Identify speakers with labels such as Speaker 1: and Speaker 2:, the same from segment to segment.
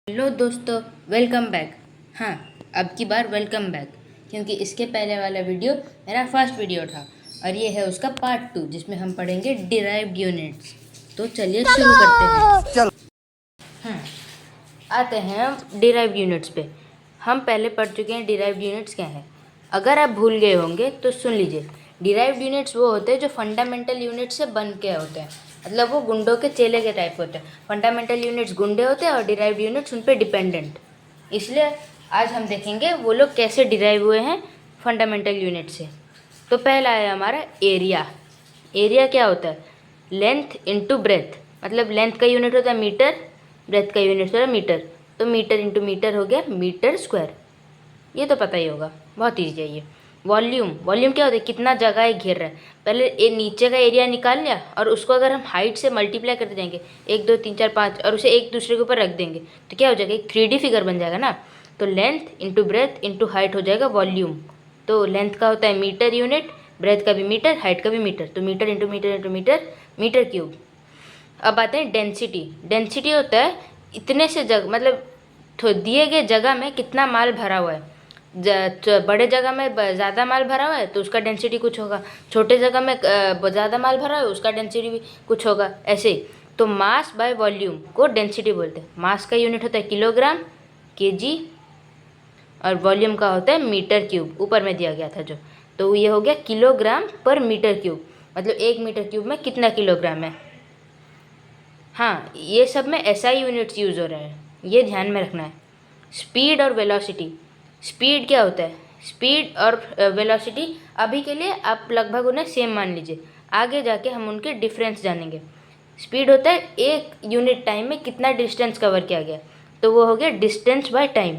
Speaker 1: Hello दोस्तों, welcome back. हाँ, अब की बार वेलकम बैक, क्योंकि इसके पहले वाला वीडियो मेरा फर्स्ट वीडियो था और ये है उसका पार्ट 2, जिसमें हम पढ़ेंगे डिराइव्ड यूनिट्स। तो चलिए शुरू करते हैं। चलो। आते हैं हम डिराइव्ड यूनिट्स पे। हम पहले पढ़ चुके हैं डिराइव्ड यूनिट्स क्या है। अगर आप भूल गए होंगे तो सुन लीजिए। डिराइव्ड यूनिट्स वो होते हैं जो फंडामेंटल यूनिट से बन के होते हैं, मतलब वो गुंडों के चेले के टाइप होते हैं। फंडामेंटल यूनिट्स गुंडे होते हैं और डिराइव्ड यूनिट्स उन पर डिपेंडेंट। इसलिए आज हम देखेंगे वो लोग कैसे डिराइव हुए हैं फंडामेंटल यूनिट से। तो पहला है हमारा एरिया। एरिया क्या होता है? लेंथ इंटू ब्रेथ, मतलब लेंथ का यूनिट होता है मीटर, ब्रेथ का यूनिट होता है मीटर। तो मीटर इंटू मीटर हो गया मीटर स्क्वायर। ये तो पता ही होगा, बहुत ईजी है ये। वॉल्यूम, वॉल्यूम क्या होता है? कितना जगह घेर रहा है। पहले ये नीचे का एरिया निकाल लिया और उसको अगर हम हाइट से मल्टीप्लाई करते जाएंगे 1 2 3 4 5 और उसे एक दूसरे के ऊपर रख देंगे तो क्या हो जाएगा? एक 3D फिगर बन जाएगा ना। तो length into breadth into height हो जाएगा वॉल्यूम। तो लेंथ का होता है मीटर यूनिट, ब्रेथ का भी मीटर, हाइट का भी मीटर। तो metre into metre into metre, metre cube. अब आते हैं डेंसिटी। डेंसिटी होता है इतने से मतलब दिए गए जगह में कितना माल भरा हुआ है। बड़े जगह में ज़्यादा माल भरा हुआ है तो उसका डेंसिटी कुछ होगा, छोटे जगह में ज़्यादा माल भरा है उसका डेंसिटी भी कुछ होगा, ऐसे ही। तो मास बाय वॉल्यूम को डेंसिटी बोलते हैं। मास का यूनिट होता है किलोग्राम, केजी, और वॉल्यूम का होता है मीटर क्यूब, ऊपर में दिया गया था जो। तो ये हो गया किलोग्राम पर मीटर क्यूब, मतलब 1 मीटर क्यूब में कितना किलोग्राम है। हाँ, ये सब में SI यूनिट्स यूज़ हो रहे हैं, ये ध्यान में रखना है। स्पीड और वेलोसिटी। स्पीड क्या होता है? स्पीड और वेलोसिटी अभी के लिए आप लगभग उन्हें सेम मान लीजिए, आगे जाके हम उनके डिफरेंस जानेंगे। स्पीड होता है एक यूनिट टाइम में कितना डिस्टेंस कवर किया गया, तो वो हो गया डिस्टेंस बाय टाइम।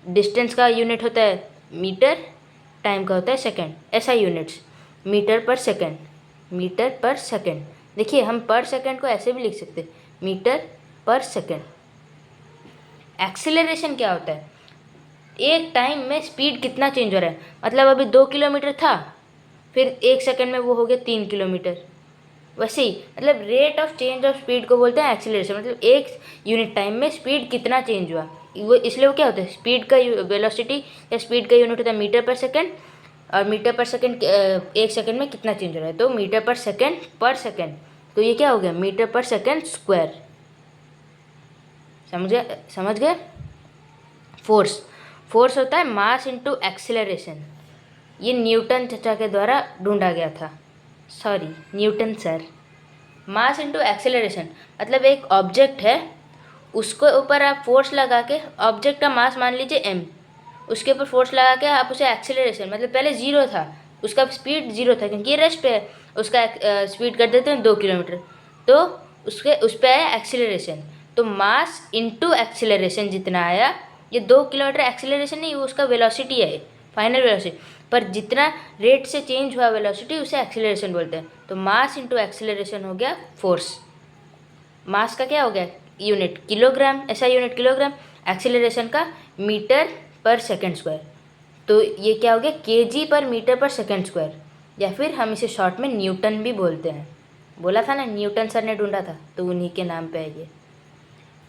Speaker 1: डिस्टेंस का यूनिट होता है मीटर, टाइम का होता है सेकेंड। ऐसा यूनिट्स मीटर पर सेकेंड, मीटर पर सेकेंड। देखिए हम पर सेकेंड को ऐसे भी लिख सकते हैं, मीटर पर सेकेंड। एक्सीलरेशन क्या होता है? एक टाइम में स्पीड कितना चेंज हो रहा है, मतलब अभी 2 किलोमीटर था, फिर 1 सेकेंड में वो हो गया 3 किलोमीटर। वैसे ही मतलब rate of change of speed को बोलते हैं एक्सीलरेशन, मतलब एक यूनिट टाइम में स्पीड कितना चेंज हुआ। वो इसलिए वो क्या होता है, स्पीड का वेलोसिटी या स्पीड का यूनिट होता है मीटर पर सेकेंड, और मीटर पर सेकेंड 1 सेकेंड में कितना चेंज हो रहा है, तो मीटर पर सेकेंड पर सेकेंड। तो ये क्या हो गया? मीटर पर सेकेंड स्क्वायर। समझ गए? फोर्स, फोर्स होता है मास इंटू एक्सीलरेशन। ये न्यूटन चचा के द्वारा ढूंढा गया था, sorry Newton sir. Mass into acceleration मतलब एक ऑब्जेक्ट है, उसको ऊपर आप फोर्स लगा के, ऑब्जेक्ट का मास मान लीजिए m, उसके ऊपर फोर्स लगा के आप उसे एक्सेलरेशन, मतलब पहले 0 था, उसका स्पीड 0 था क्योंकि ये रेस्ट पे है, उसका स्पीड कर देते हैं 2 किलोमीटर, तो उस पर आया एक्सेलरेशन। तो मास इंटू एक्सेलरेशन जितना आया, ये 2 किलोमीटर एक्सेलरेशन नहीं, वो उसका वेलोसिटी है, फाइनल वेलोसिटी। पर जितना रेट से चेंज हुआ वेलोसिटी उसे एक्सेलरेशन बोलते हैं। तो मास इंटू एक्सेलरेशन हो गया फोर्स। मास का क्या हो गया यूनिट? किलोग्राम, ऐसा यूनिट किलोग्राम। एक्सेलरेशन का मीटर पर सेकेंड स्क्वायर। तो ये क्या हो गया? केजी पर मीटर पर सेकेंड स्क्वायर, या फिर हम इसे शॉर्ट में न्यूटन भी बोलते हैं। बोला था ना न्यूटन सर ने ढूंढा था, तो उन्हीं के नाम पे है ये।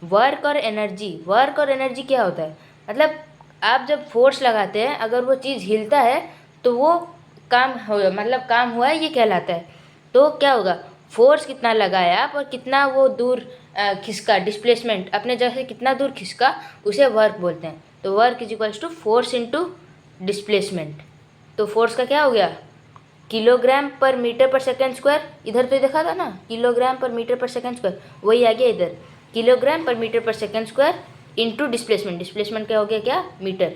Speaker 1: वर्क और एनर्जी। वर्क और एनर्जी क्या होता है? मतलब आप जब फोर्स लगाते हैं, अगर वो चीज़ हिलता है तो वो काम हो, मतलब काम हुआ है ये कहलाता है। तो क्या होगा? फोर्स कितना लगाया आप और कितना वो दूर खिसका, डिस्प्लेसमेंट अपने जगह से कितना दूर खिसका, उसे वर्क बोलते हैं। तो work is equals to force into displacement. तो फोर्स का क्या हो गया? किलोग्राम पर मीटर पर सेकेंड स्क्वायर। इधर तो देखा था ना, किलोग्राम पर मीटर पर सेकेंड स्क्वायर, वही आ गया इधर, किलोग्राम पर मीटर पर second square into displacement. Displacement क्या हो गया? क्या? मीटर।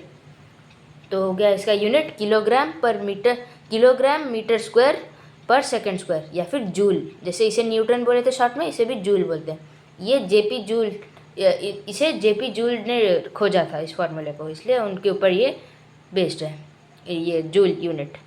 Speaker 1: तो हो गया इसका यूनिट किलोग्राम पर मीटर, किलोग्राम मीटर स्क्वायर पर सेकेंड स्क्वायर, या फिर जूल। जैसे इसे न्यूटन बोले थे शॉर्ट में, इसे भी जूल बोलते हैं। ये जेपी जूल, इसे जेपी जूल ने खोजा था इस फॉर्मूले को, इसलिए उनके ऊपर ये बेस्ड है, ये जूल यूनिट।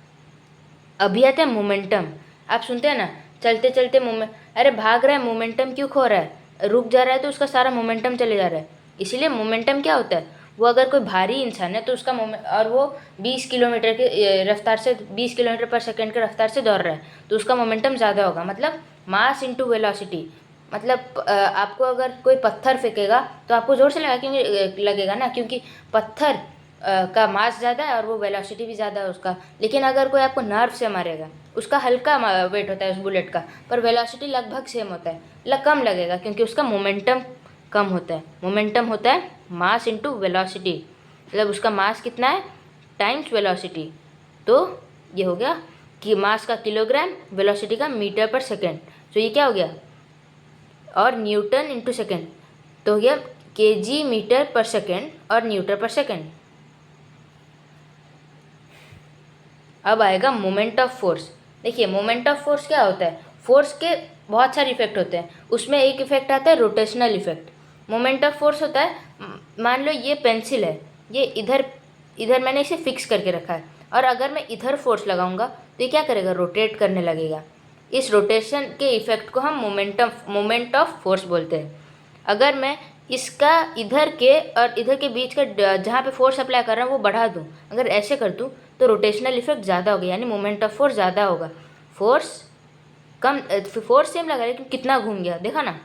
Speaker 1: अभी आते हैं मोमेंटम। आप सुनते हैं ना, चलते चलते अरे भाग रहा है, मोमेंटम क्यों खो रहा है? रुक जा रहा है तो उसका सारा मोमेंटम चले जा रहा है। इसीलिए मोमेंटम क्या होता है? वो अगर कोई भारी इंसान है तो उसका और वो 20 किलोमीटर के रफ्तार से, 20 किलोमीटर पर सेकेंड के रफ्तार से दौड़ रहा है, तो उसका मोमेंटम ज़्यादा होगा। मतलब मास इंटू वेलोसिटी, मतलब आपको अगर कोई पत्थर फेंकेगा तो आपको ज़ोर से लगा क्योंकि लगेगा ना, क्योंकि पत्थर का मास ज़्यादा है और वो वेलोसिटी भी ज़्यादा है उसका। लेकिन अगर कोई आपको नर्व से मारेगा, उसका हल्का वेट होता है उस बुलेट का, पर वेलोसिटी लगभग सेम होता है, कम लगेगा क्योंकि उसका मोमेंटम कम होता है। मोमेंटम होता है मास इंटू वेलोसिटी, मतलब उसका मास कितना है टाइम्स वेलोसिटी। तो ये हो गया कि मास का किलोग्राम, वेलोसिटी का मीटर पर सेकेंड। तो ये क्या हो गया, और न्यूटन इंटू सेकेंड, तो हो गया केजी मीटर पर सेकेंड और न्यूटन पर सेकेंड। अब आएगा मोमेंट ऑफ फोर्स। देखिए मोमेंट ऑफ फोर्स क्या होता है, फोर्स के बहुत सारे इफेक्ट होते हैं, उसमें एक इफेक्ट आता है rotational effect. Moment of force होता है, मान लो ये पेंसिल है, ये इधर इधर मैंने इसे फिक्स करके रखा है, और अगर मैं इधर फोर्स लगाऊंगा तो ये क्या करेगा, रोटेट करने लगेगा। इस रोटेशन के इफेक्ट को हम मोमेंट ऑफ फोर्स बोलते हैं। अगर मैं इसका इधर के और इधर के बीच का जहाँ पे फोर्स अप्लाई कर रहा हूँ वो बढ़ा दूँ, अगर ऐसे कर दूँ तो रोटेशनल इफेक्ट ज़्यादा होगा, यानी मोमेंट ऑफ फोर्स ज़्यादा होगा। फोर्स कम, फोर्स सेम लगा लेकिन कितना घूम गया, देखा ना।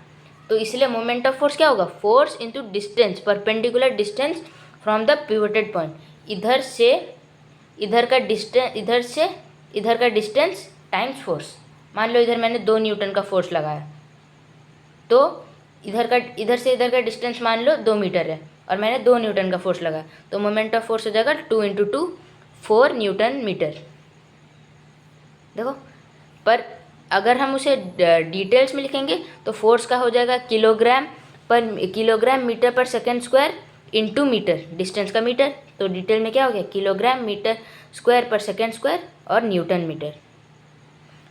Speaker 1: तो इसलिए मोमेंट ऑफ फोर्स क्या होगा, force into distance, perpendicular distance from the pivoted point. इधर से इधर का डिस्टेंस, इधर से इधर का डिस्टेंस टाइम्स फोर्स। मान लो इधर मैंने 2 न्यूटन का फोर्स लगाया, तो इधर से इधर का डिस्टेंस मान लो 2 मीटर है और मैंने 2 न्यूटन का फोर्स लगाया, तो मोमेंट ऑफ फोर्स हो जाएगा 2 इंटू 2 4 न्यूटन मीटर। देखो, पर अगर हम उसे डिटेल्स में लिखेंगे तो फोर्स का हो जाएगा किलोग्राम मीटर पर second square into metre, distance का मीटर, तो डिटेल में क्या हो गया, किलोग्राम मीटर स्क्वायर पर सेकेंड स्क्वायर और newton metre.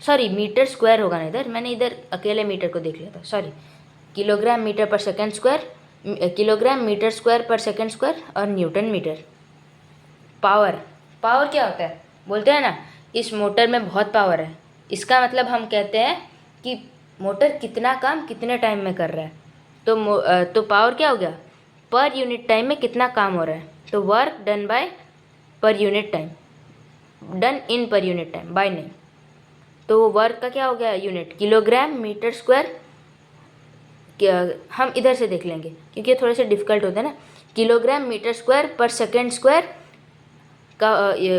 Speaker 1: Sorry, metre square होगा ना, इधर मैंने इधर अकेले मीटर को देख लिया था, सॉरी। किलोग्राम मीटर पर second square, kilogram metre square पर सेकेंड स्क्वायर और न्यूटन मीटर। पावर, पावर क्या होता है, बोलते हैं ना इस मोटर में बहुत पावर है, इसका मतलब हम कहते हैं कि मोटर कितना काम कितने टाइम में कर रहा है। तो पावर क्या हो गया, पर यूनिट टाइम में कितना काम हो रहा है, तो work done by per unit time, done in per unit time, bye नहीं। तो वर्क का क्या हो गया यूनिट, किलोग्राम मीटर स्क्वायर, हम इधर से देख लेंगे क्योंकि ये थोड़े से डिफिकल्ट होते हैं ना। किलोग्राम मीटर स्क्वायर पर सेकेंड स्क्वायर का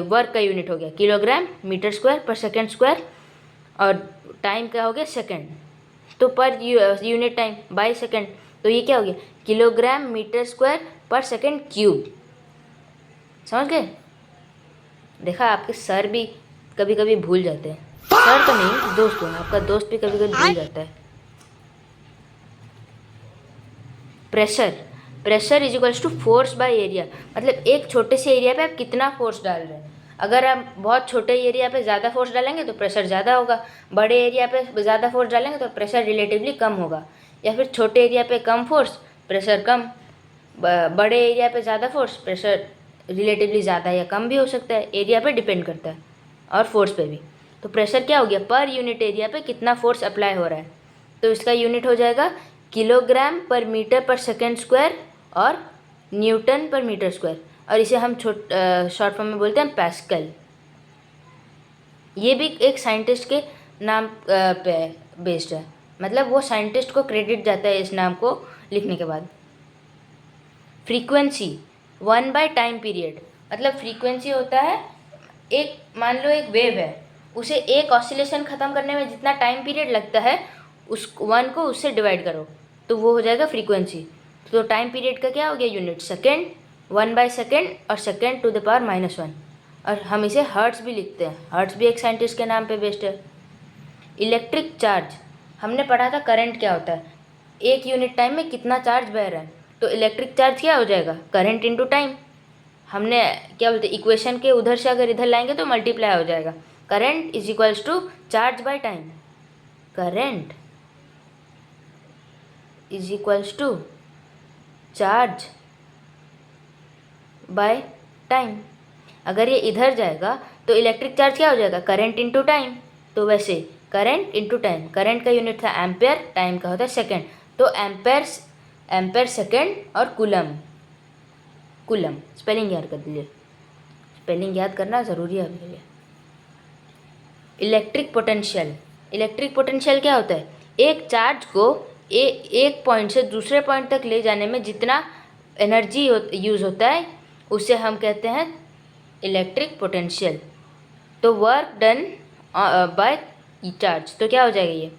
Speaker 1: वर्क का यूनिट हो गया किलोग्राम मीटर स्क्वायर पर सेकेंड स्क्वायर, और टाइम क्या हो गया सेकेंड, तो per unit time by second, तो ये क्या हो गया किलोग्राम मीटर स्क्वायर पर सेकेंड क्यूब। समझ गए। देखा, आपके सर भी कभी कभी भूल जाते हैं, सर तो नहीं दोस्त हूँ, आपका दोस्त भी कभी कभी भूल जाता है। Pressure is equals to force by area, मतलब एक छोटे से एरिया पे आप कितना फोर्स डाल रहे हैं। अगर आप बहुत छोटे एरिया पे ज़्यादा फोर्स डालेंगे तो प्रेशर ज़्यादा होगा, बड़े एरिया पे ज़्यादा फोर्स डालेंगे तो प्रेशर रिलेटिवली कम होगा, या फिर छोटे एरिया पे कम फोर्स प्रेशर कम, बड़े एरिया पे ज़्यादा फोर्स प्रेशर रिलेटिवली ज़्यादा या कम भी हो सकता है, एरिया पे डिपेंड करता है और फोर्स पे भी। तो प्रेशर क्या हो गया, पर यूनिट एरिया पे कितना फोर्स अप्लाई हो रहा है, तो इसका यूनिट हो जाएगा किलोग्राम पर मीटर पर सेकेंड स्क्वायर और न्यूटन पर मीटर स्क्वायर, और इसे हम शॉर्ट फॉर्म में बोलते हैं पैस्कल। ये भी एक साइंटिस्ट के नाम पे बेस्ड है, मतलब वो साइंटिस्ट को क्रेडिट जाता है इस नाम को लिखने के बाद। फ्रीक्वेंसी 1 बाय टाइम पीरियड, मतलब फ्रीक्वेंसी होता है एक, मान लो एक वेव है, उसे एक ऑसिलेशन ख़त्म करने में जितना टाइम पीरियड लगता है उस 1 को उससे डिवाइड करो तो वो हो जाएगा फ्रीक्वेंसी। तो टाइम पीरियड का क्या हो गया यूनिट, सेकेंड, 1 बाय सेकेंड और सेकेंड टू द पावर -1, और हम इसे हर्ट्स भी लिखते हैं, हर्ट्स भी एक साइंटिस्ट के नाम पे बेस्ड है। इलेक्ट्रिक चार्ज, हमने पढ़ा था करंट क्या होता है, एक यूनिट टाइम में कितना चार्ज बह रहा है, तो इलेक्ट्रिक चार्ज क्या हो जाएगा, करंट इनटू टाइम। हमने क्या बोलते हैं, इक्वेशन के उधर से अगर इधर लाएंगे तो मल्टीप्लाई हो जाएगा, current is equals to charge by time, current is equals to charge by time. अगर ये इधर जाएगा तो इलेक्ट्रिक चार्ज क्या हो जाएगा, करंट इनटू टाइम, तो वैसे करंट इनटू टाइम, करंट का यूनिट था एम्पेयर, टाइम का होता है सेकेंड, तो एम्पेयर सेकेंड और कूलम स्पेलिंग याद कर दीजिए, स्पेलिंग याद करना ज़रूरी है अभी लिए। इलेक्ट्रिक पोटेंशियल क्या होता है, एक चार्ज को एक पॉइंट से दूसरे पॉइंट तक ले जाने में जितना एनर्जी यूज़ होता है उसे हम कहते हैं इलेक्ट्रिक पोटेंशियल। तो वर्क डन बाय चार्ज, तो क्या हो जाएगा ये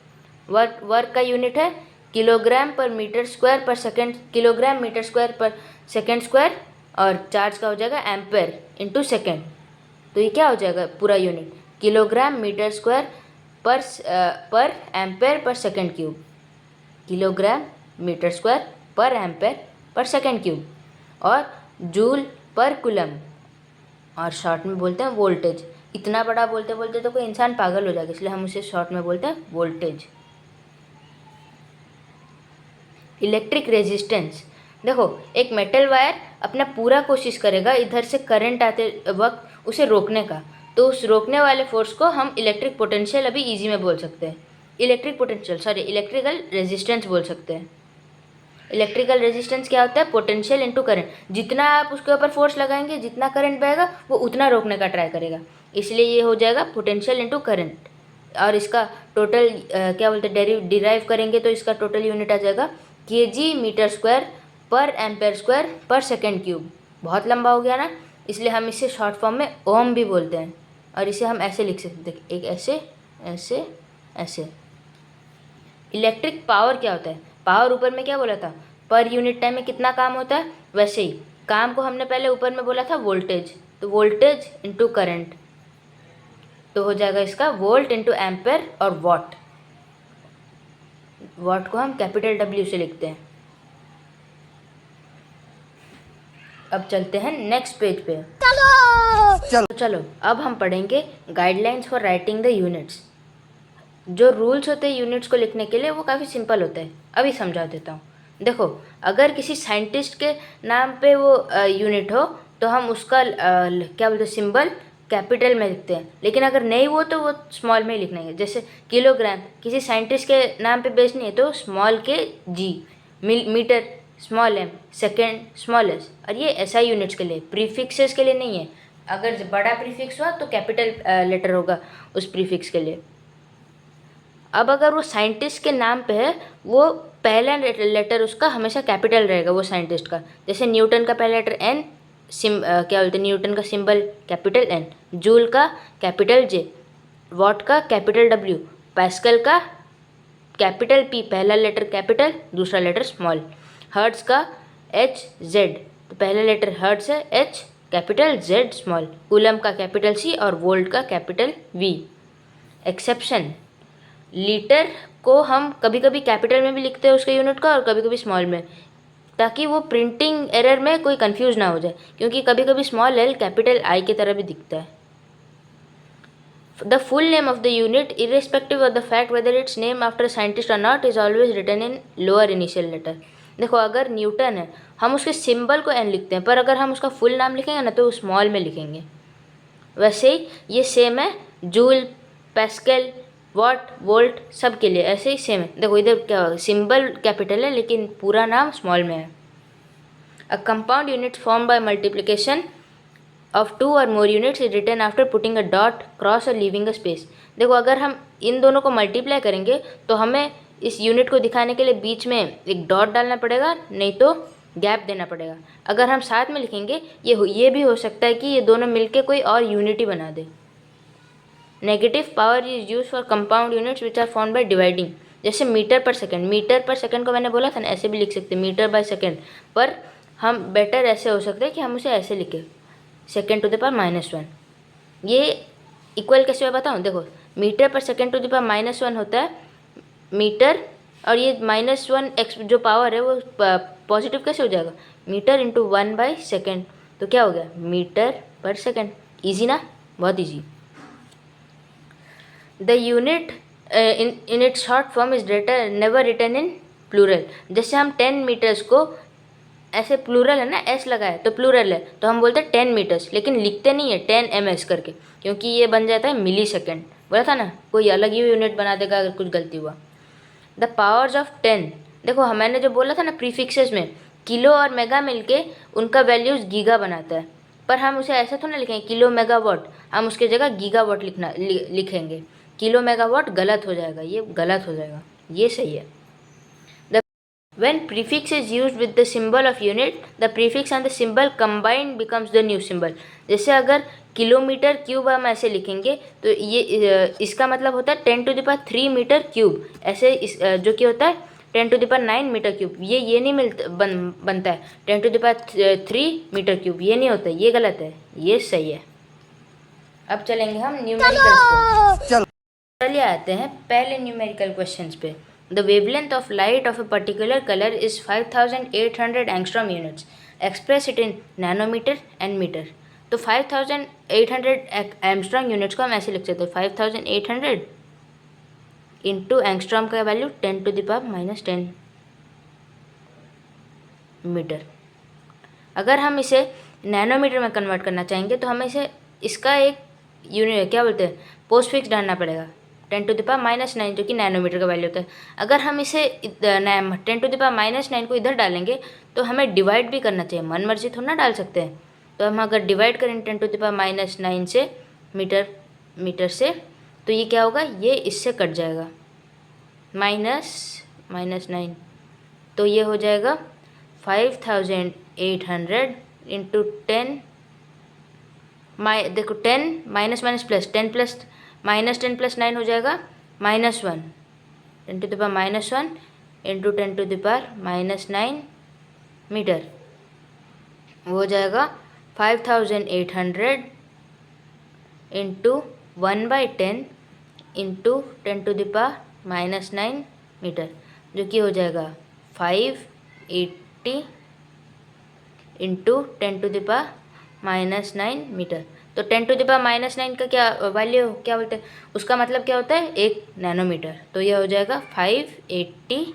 Speaker 1: वर्क का यूनिट है किलोग्राम पर मीटर स्क्वायर पर सेकेंड, किलोग्राम मीटर स्क्वायर पर सेकेंड स्क्वायर, और चार्ज का हो जाएगा एम्पेयर इंटू सेकेंड। तो ये क्या हो जाएगा पूरा यूनिट किलोग्राम मीटर स्क्वायर पर एम्पेयर पर second cube, kilogram metre square पर एम्पेयर पर सेकेंड क्यूब, और जूल पर कूलम, और शॉर्ट में बोलते हैं वोल्टेज। इतना बड़ा बोलते बोलते तो कोई इंसान पागल हो जाएगा, इसलिए हम उसे शॉर्ट में बोलते हैं वोल्टेज। इलेक्ट्रिक रेजिस्टेंस, देखो एक मेटल वायर अपना पूरा कोशिश करेगा इधर से करंट आते वक्त उसे रोकने का, तो उस रोकने वाले फोर्स को हम इलेक्ट्रिक पोटेंशियल अभी इजी में बोल सकते हैं, इलेक्ट्रिकल रेजिस्टेंस बोल सकते हैं। इलेक्ट्रिकल रेजिस्टेंस क्या होता है पोटेंशियल इनटू करंट, जितना आप उसके ऊपर फोर्स लगाएंगे जितना करंट बहेगा वो उतना रोकने का ट्राई करेगा, इसलिए ये हो जाएगा पोटेंशियल इनटू करंट। और इसका टोटल क्या बोलते हैं डिराइव करेंगे तो इसका टोटल यूनिट आ जाएगा केजी मीटर स्क्वायर पर एम्पेयर स्क्वायर पर सेकेंड क्यूब। बहुत लंबा हो गया ना, इसलिए हम इसे शॉर्ट फॉर्म में ओम भी बोलते हैं, और इसे हम ऐसे लिख सकते हैं, एक ऐसे ऐसे ऐसे। इलेक्ट्रिक पावर क्या होता है, पावर ऊपर में क्या बोला था पर यूनिट टाइम में कितना काम होता है, वैसे ही काम को हमने पहले ऊपर में बोला था वोल्टेज, तो वोल्टेज इंटू करंट, तो हो जाएगा इसका वोल्ट इंटू एम्पेयर और वॉट। वॉट को हम कैपिटल डब्ल्यू से लिखते हैं। अब चलते हैं नेक्स्ट पेज पे। चलो अब हम पढ़ेंगे guidelines for writing the units. जो रूल्स होते हैं यूनिट्स को लिखने के लिए वो काफ़ी सिंपल होते हैं, अभी समझा देता हूँ। देखो अगर किसी साइंटिस्ट के नाम पे वो यूनिट हो तो हम उसका क्या बोलते हैं सिंबल कैपिटल में लिखते हैं, लेकिन अगर नहीं वो तो वो स्मॉल में ही लिखना है। जैसे किलोग्राम किसी साइंटिस्ट के नाम पे बेस नहीं है तो small k g, metre small m, second small s, और ये एसआई यूनिट्स के लिए, प्रीफिक्सेस के लिए नहीं है। अगर बड़ा प्रीफिक्स हुआ तो कैपिटल लेटर होगा उस प्रीफिक्स के लिए। अब अगर वो साइंटिस्ट के नाम पे है वो पहला लेटर उसका हमेशा कैपिटल रहेगा वो साइंटिस्ट का। जैसे न्यूटन का पहला लेटर एन, क्या बोलते हैं न्यूटन का सिंबल कैपिटल एन, जूल का कैपिटल जे, वॉट का कैपिटल डब्ल्यू, पैस्कल का कैपिटल पी, पहला लेटर कैपिटल दूसरा लेटर स्मॉल, हर्ट्ज का एच जेड, तो पहला लेटर हर्ट्ज है H capital Z small, coulomb का कैपिटल सी और वोल्ट का कैपिटल वी। एक्सेप्शन, लीटर को हम कभी कभी कैपिटल में भी लिखते हैं उसके यूनिट का और कभी कभी स्मॉल में, ताकि वो प्रिंटिंग एरर में कोई कंफ्यूज ना हो जाए, क्योंकि कभी कभी स्मॉल एल कैपिटल आई की तरह भी दिखता है। The full name of the unit irrespective of the fact whether it's name after scientist or not is always written in lower initial letter. देखो अगर न्यूटन है हम उसके सिंबल को एन लिखते हैं, पर अगर हम उसका फुल नाम लिखेंगे ना तो स्मॉल में लिखेंगे। वैसे ही ये सेम है जूल, पैस्कल, वॉट, वोल्ट सब के लिए ऐसे ही सेम है। देखो इधर क्या सिंबल कैपिटल है लेकिन पूरा नाम स्मॉल में है। A compound unit form by multiplication of two or more units is written after putting a dot cross or leaving a space. देखो अगर हम इन दोनों को मल्टीप्लाई करेंगे तो हमें इस यूनिट को दिखाने के लिए बीच में एक डॉट डालना पड़ेगा, नहीं तो गैप देना पड़ेगा। अगर हम साथ में लिखेंगे ये भी हो सकता है कि ये दोनों मिलके कोई और यूनिटी बना दे। Negative power is use for compound units which are form by dividing. जैसे मीटर पर सेकेंड को मैंने बोला था ना ऐसे भी लिख सकते हैं मीटर बाय सेकेंड, पर हम बेटर ऐसे हो सकते हैं कि हम उसे ऐसे लिखें सेकेंड टू द पावर -1। ये इक्वल कैसे हुआ बताऊँ, देखो मीटर पर सेकेंड टू द पावर -1 होता है मीटर, और ये -1 एक्स जो पावर है वो पॉजिटिव कैसे हो जाएगा, मीटर इंटू 1/सेकेंड, तो क्या हो गया मीटर पर सेकेंड। ईजी ना, बहुत easy. The unit in its short form is never written in plural. जैसे हम 10 मीटर्स को ऐसे प्लूरल है ना, एस लगाए तो प्लूरल है तो हम बोलते हैं 10 मीटर्स, लेकिन लिखते नहीं है 10 ms करके, क्योंकि ये बन जाता है मिली सेकेंड। बोला था ना कोई अलग ही यूनिट बना देगा अगर कुछ गलती हुआ। द पावर्स ऑफ 10, देखो मैंने जो बोला था ना प्रीफिक्सेस में किलो और मेगा मिलके उनका वैल्यूज गीगा बनाता है, पर हम उसे ऐसा थोड़ा ना लिखेंगे किलो मेगावाट, हम उसकी जगह गीगावाट लिखेंगे। किलो मेगावाट गलत हो जाएगा, ये गलत हो जाएगा, ये सही है। When prefix is used with the symbol of unit, the prefix and the symbol combined becomes the new symbol. जैसे अगर किलोमीटर क्यूब हम ऐसे लिखेंगे तो ये इसका मतलब होता है 10⁻³ मीटर क्यूब, ऐसे जो कि होता है 10⁻৯ मीटर क्यूब। ये नहीं बनता है 10⁻³ मीटर क्यूब, ये नहीं होता है, ये गलत है, ये सही है। अब चलेंगे हम न्यूमेरिकल्स पे। चलिए आते हैं पहले न्यूमेरिकल क्वेश्चंस पे। The wavelength of light of a particular color is 5800 angstrom units. Express it in nanometer and meter. तो 5800 एंगस्ट्रॉम यूनिट्स को हम ऐसे लिख सकते हैं 5800 इंटू एंगस्ट्रॉम का वैल्यू 10⁻⁻10 मीटर। अगर हम इसे नैनोमीटर में कन्वर्ट करना चाहेंगे तो हमें इसे इसका एक यूनिट क्या बोलते हैं पोस्टफिक्स डालना पड़ेगा 10⁻⁹ जो कि नैनोमीटर का वैल्यू होता है। अगर हम इसे 10⁻⁹ को इधर डालेंगे तो हमें डिवाइड भी करना चाहिए, मन मर्जी थोड़ा ना डाल सकते हैं। तो हम अगर डिवाइड करें 10⁻⁹ से मीटर से तो ये क्या होगा, ये इससे कट जाएगा -9, तो ये हो जाएगा 5800 इंटू 10 देखो 10 माइनस माइनस प्लस 10 प्लस -10 + 9 हो जाएगा -1 10⁻⁻1 इंटू 10⁻⁻9 मीटर, वो हो जाएगा 5800 इंटू 1/10 इंटू 10⁻⁻9 मीटर, जो कि हो जाएगा 580 इंटू 10⁻⁻9 मीटर। तो 10⁻�9 का क्या वैल्यू क्या बोलते हैं, उसका मतलब क्या होता है 1 नैनोमीटर। तो यह हो जाएगा 580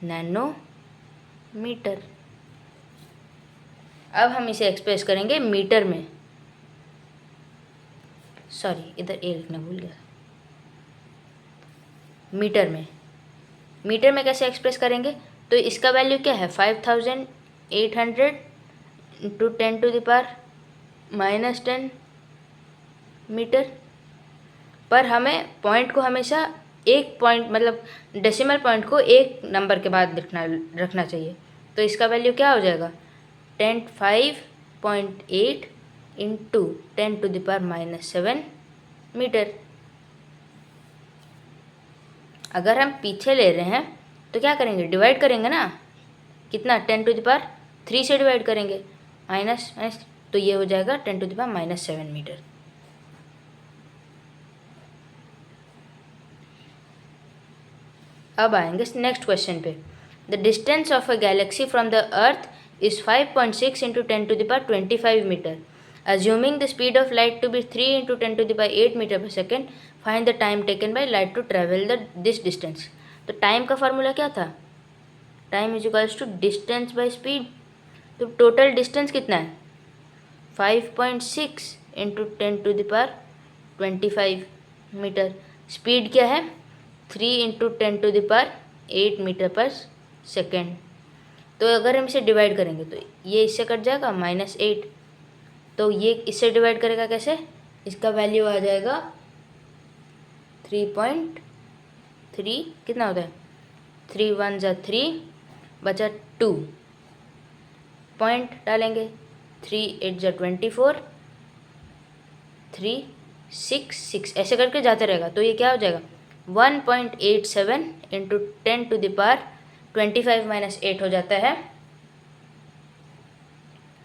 Speaker 1: नैनोमीटर। अब हम इसे एक्सप्रेस करेंगे मीटर में, सॉरी इधर ए लिखना भूल गया। मीटर में कैसे एक्सप्रेस करेंगे, तो इसका वैल्यू क्या है 5800 इंटू 10⁻⁻10 मीटर। पर हमें पॉइंट को हमेशा एक पॉइंट मतलब डेसिमल पॉइंट को एक नंबर के बाद रखना चाहिए। तो इसका वैल्यू क्या हो जाएगा 5.8 इंटू 10⁻⁻7 मीटर। अगर हम पीछे ले रहे हैं तो क्या करेंगे, डिवाइड करेंगे ना, कितना 10⁻³ से डिवाइड करेंगे माइनस, तो ये हो जाएगा 10⁻⁻7 मीटर। अब आएंगे नेक्स्ट क्वेश्चन पे। The distance of a galaxy from the earth is 5.6 into 10⁻25 metre. Assuming the speed of light to be 3 into 10⁻8 metre पर second, find the time taken by light to travel this distance. तो time का formula क्या था, time is equals to distance by speed. तो total distance कितना है 5.6 into 10⁻25 metre. Speed क्या है 3 इंटू 10⁸ मीटर पर सेकेंड। तो अगर हम इसे डिवाइड करेंगे तो ये इससे कट जाएगा -8, तो ये इससे डिवाइड करेगा कैसे, इसका वैल्यू आ जाएगा 3.3, कितना होता है 3 × 1 = 3 बचा 2, पॉइंट डालेंगे 3 × 8 = 24 3 6 6 ऐसे करके जाते रहेगा। तो ये क्या हो जाएगा 1.87 इंटू 10⁻25 - 8 हो जाता है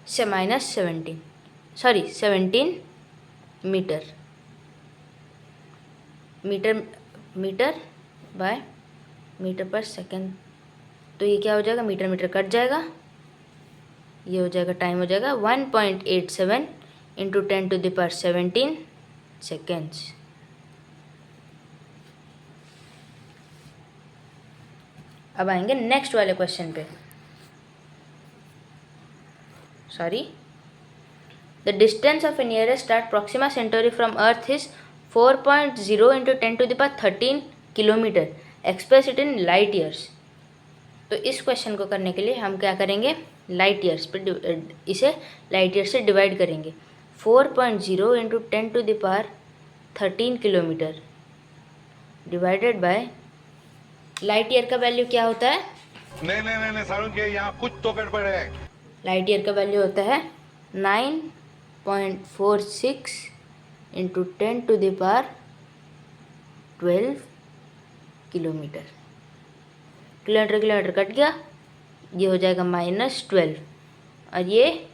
Speaker 1: से -17 मीटर। मीटर बाय मीटर पर सेकेंड। तो ये क्या हो जाएगा, मीटर कट जाएगा, ये हो जाएगा टाइम हो जाएगा 1.87 इंटू 10⁻17 सेकेंड्स। अब आएंगे नेक्स्ट वाले क्वेश्चन पे। The distance of A nearest star Proxima Centauri from earth is 4.0 into 10⁻13 kilometre. Express it in light years. तो इस क्वेश्चन को करने के लिए हम क्या करेंगे, लाइट ईयर्स पे इसे लाइट ईयर से डिवाइड करेंगे। 4.0 into 10⁻13 kilometre divided by light year का वैल्यू क्या होता है
Speaker 2: नहीं सारुण के यहाँ कुछ तो गड़बड़ है।
Speaker 1: लाइट ईयर का वैल्यू होता है 9.46 into 10⁻12 kilometre. Kilometre kilometre cut गया, ये हो जाएगा -12 और ये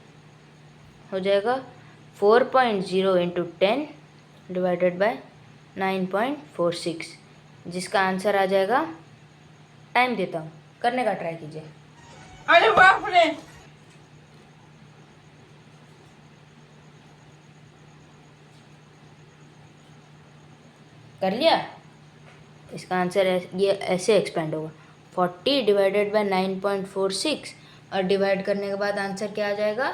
Speaker 1: हो जाएगा 4.0 इंटू 10 डिवाइडेड बाय 9.46, जिसका आंसर आ जाएगा, टाइम देता हूँ, करने का ट्राई कीजिए।
Speaker 3: अरे बाप रे,
Speaker 1: कर लिया। इसका आंसर ये ऐसे एक्सपेंड होगा 40 डिवाइडेड बाय 9.46 और डिवाइड करने के बाद आंसर क्या आ जाएगा,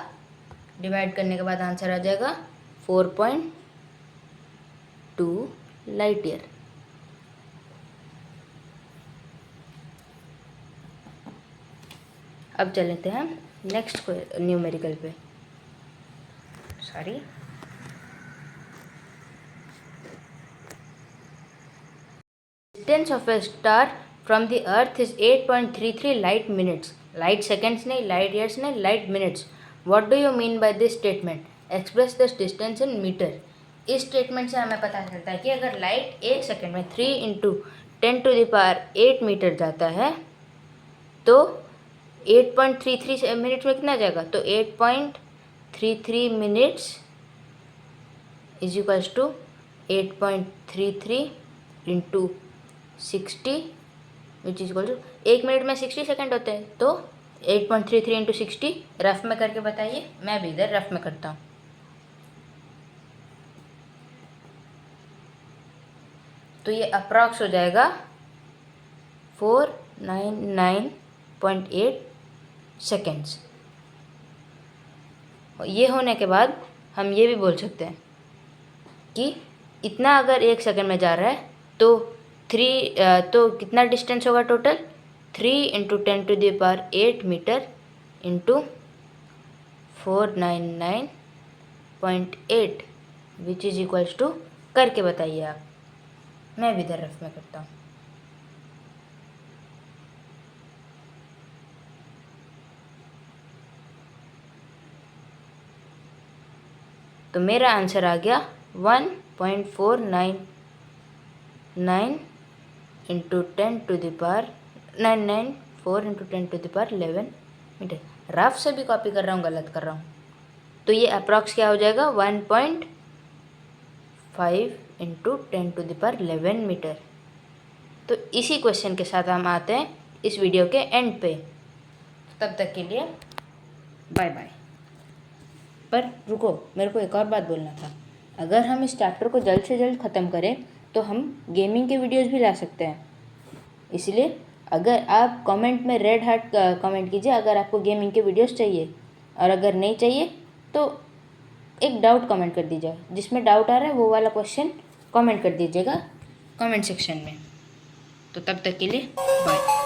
Speaker 1: डिवाइड करने के बाद आंसर आ जाएगा 4.2 लाइट ईयर। अब चलते हैं नेक्स्ट न्यूमेरिकल पे। Sorry, distance of a star from the earth is 8.33 light minutes. Light seconds नहीं, लाइट ईयर्स नहीं, light minutes. What do you mean by this statement? Express this distance in metre. इस statement से हमें पता चलता है कि अगर लाइट एक सेकेंड में 3 इंटू 10⁸ मीटर जाता है तो 8.33 मिनट्स में कितना जाएगा, तो 8.33 minutes is equals to 8.33 into 60 which is equal to, 1 minute में 60 सेकेंड होते हैं, तो 8.33 इंटू 60 रफ में करके बताइए। मैं भी इधर रफ में करता हूँ। तो ये अप्रॉक्स हो जाएगा 499.8 सेकेंड्स। ये होने के बाद हम ये भी बोल सकते हैं कि इतना अगर 1 सेकेंड में जा रहा है तो तो कितना डिस्टेंस होगा total, 3 into 10⁸ metre into 499.8 which is equals to, करके बताइए आप। मैं भी इधर रफ में करता हूँ। तो मेरा आंसर आ गया 1.499 इंटू 994 इंटू 10⁻11 मीटर। रफ से भी कॉपी कर रहा हूँ, गलत कर रहा हूँ। तो ये अप्रॉक्स क्या हो जाएगा, 1.5 इंटू 10⁻11 मीटर। तो इसी क्वेश्चन के साथ हम आते हैं इस वीडियो के एंड पे। तब तक के लिए बाय बाय। पर रुको, मेरे को एक और बात बोलना था। अगर हम इस चैप्टर को जल्द से जल्द ख़त्म करें तो हम गेमिंग के वीडियोस भी ला सकते हैं। इसलिए अगर आप कमेंट में रेड हार्ट कमेंट कीजिए अगर आपको गेमिंग के वीडियोस चाहिए, और अगर नहीं चाहिए तो एक डाउट कमेंट कर दीजिएगा। जिसमें डाउट आ रहा है वो वाला क्वेश्चन कमेंट कर दीजिएगा कमेंट सेक्शन में। तो तब तक के लिए बाय।